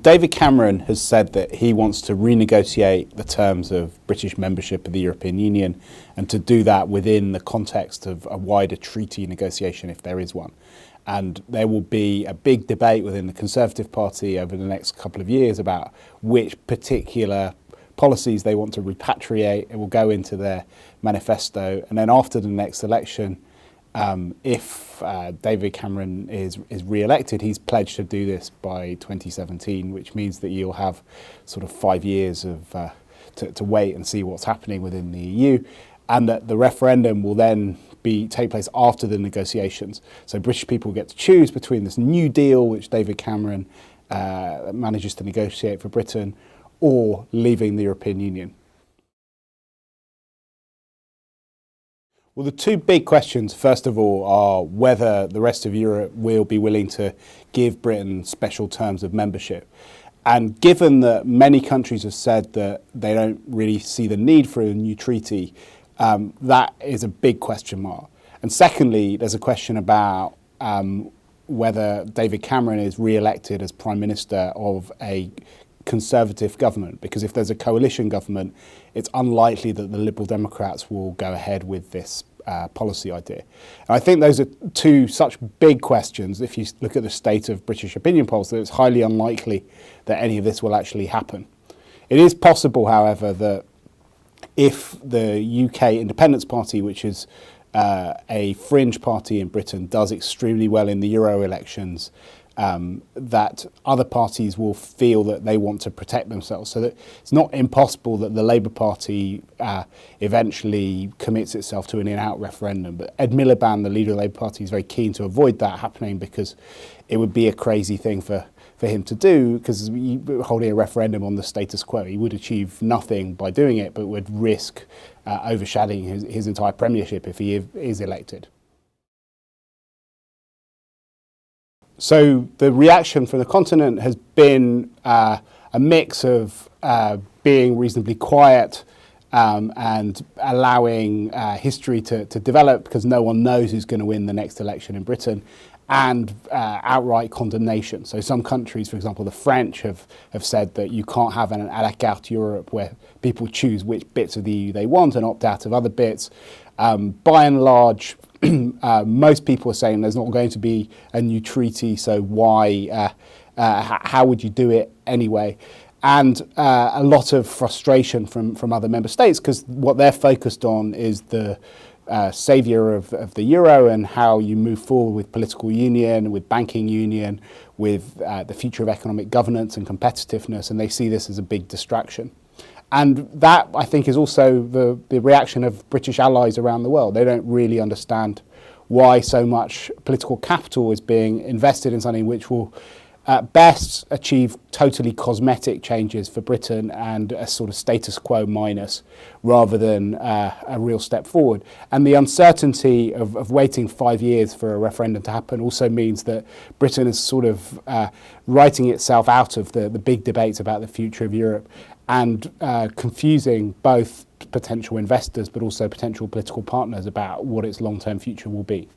David Cameron has said that he wants to renegotiate the terms of British membership of the European Union, and to do that within the context of a wider treaty negotiation if there is one. And there will be a big debate within the Conservative Party over the next couple of years about which particular policies they want to repatriate. It will go into their manifesto, and then after the next election, if David Cameron is re-elected, he's pledged to do this by 2017, which means that you'll have sort of 5 years of to wait and see what's happening within the EU, and that the referendum will then take place after the negotiations. So British people get to choose between this new deal, which David Cameron manages to negotiate for Britain, or leaving the European Union. Well, the two big questions, first of all, are whether the rest of Europe will be willing to give Britain special terms of membership. And given that many countries have said that they don't really see the need for a new treaty, that is a big question mark. And secondly, there's a question about whether David Cameron is re-elected as Prime Minister of a Conservative government, because if there's a coalition government, it's unlikely that the Liberal Democrats will go ahead with this policy idea. And I think those are two such big questions. If you look at the state of British opinion polls, that it's highly unlikely that any of this will actually happen. It is possible, however, that if the UK Independence Party, which is a fringe party in Britain, does extremely well in the Euro elections, that other parties will feel that they want to protect themselves. So that it's not impossible that the Labour Party eventually commits itself to an in-out referendum. But Ed Miliband, the leader of the Labour Party, is very keen to avoid that happening, because it would be a crazy thing for him to do, because holding a referendum on the status quo, he would achieve nothing by doing it, but would risk overshadowing his entire premiership if he is elected. So the reaction from the continent has been a mix of being reasonably quiet and allowing history to develop, because no one knows who's going to win the next election in Britain, and outright condemnation. So some countries, for example, the French, have said that you can't have an à la carte Europe where people choose which bits of the EU they want and opt out of other bits. By and large, most people are saying there's not going to be a new treaty, so why, how would you do it anyway? And a lot of frustration from other member states, because what they're focused on is the saviour of the euro and how you move forward with political union, with banking union, with the future of economic governance and competitiveness, and they see this as a big distraction. And that, I think, is also the reaction of British allies around the world. They don't really understand why so much political capital is being invested in something which will at best achieve totally cosmetic changes for Britain and a sort of status quo minus, rather than a real step forward. And the uncertainty of waiting 5 years for a referendum to happen also means that Britain is sort of writing itself out of the big debates about the future of Europe, and confusing both potential investors but also potential political partners about what its long-term future will be.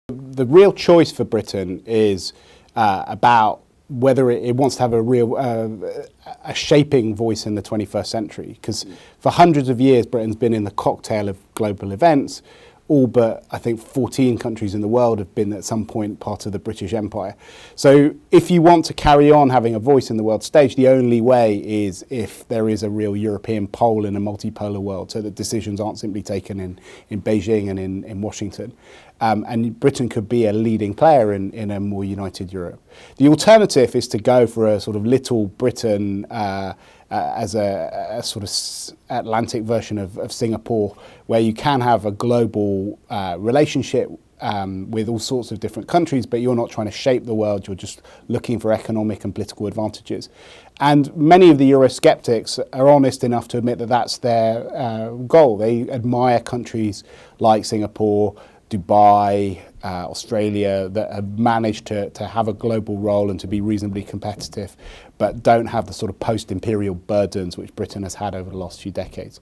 The real choice for Britain is about whether it wants to have a real a shaping voice in the 21st century, because for hundreds of years Britain's been in the cocktail of global events. All but, I think, 14 countries in the world have been at some point part of the British Empire. So if you want to carry on having a voice in the world stage, the only way is if there is a real European pole in a multipolar world, so that decisions aren't simply taken in Beijing and in Washington. And Britain could be a leading player in a more united Europe. The alternative is to go for a sort of little Britain as a sort of Atlantic version of Singapore, where you can have a global relationship with all sorts of different countries, but you're not trying to shape the world, you're just looking for economic and political advantages. And many of the Eurosceptics are honest enough to admit that that's their goal. They admire countries like Singapore, Dubai, Australia, that have managed to have a global role and to be reasonably competitive, but don't have the sort of post-imperial burdens which Britain has had over the last few decades.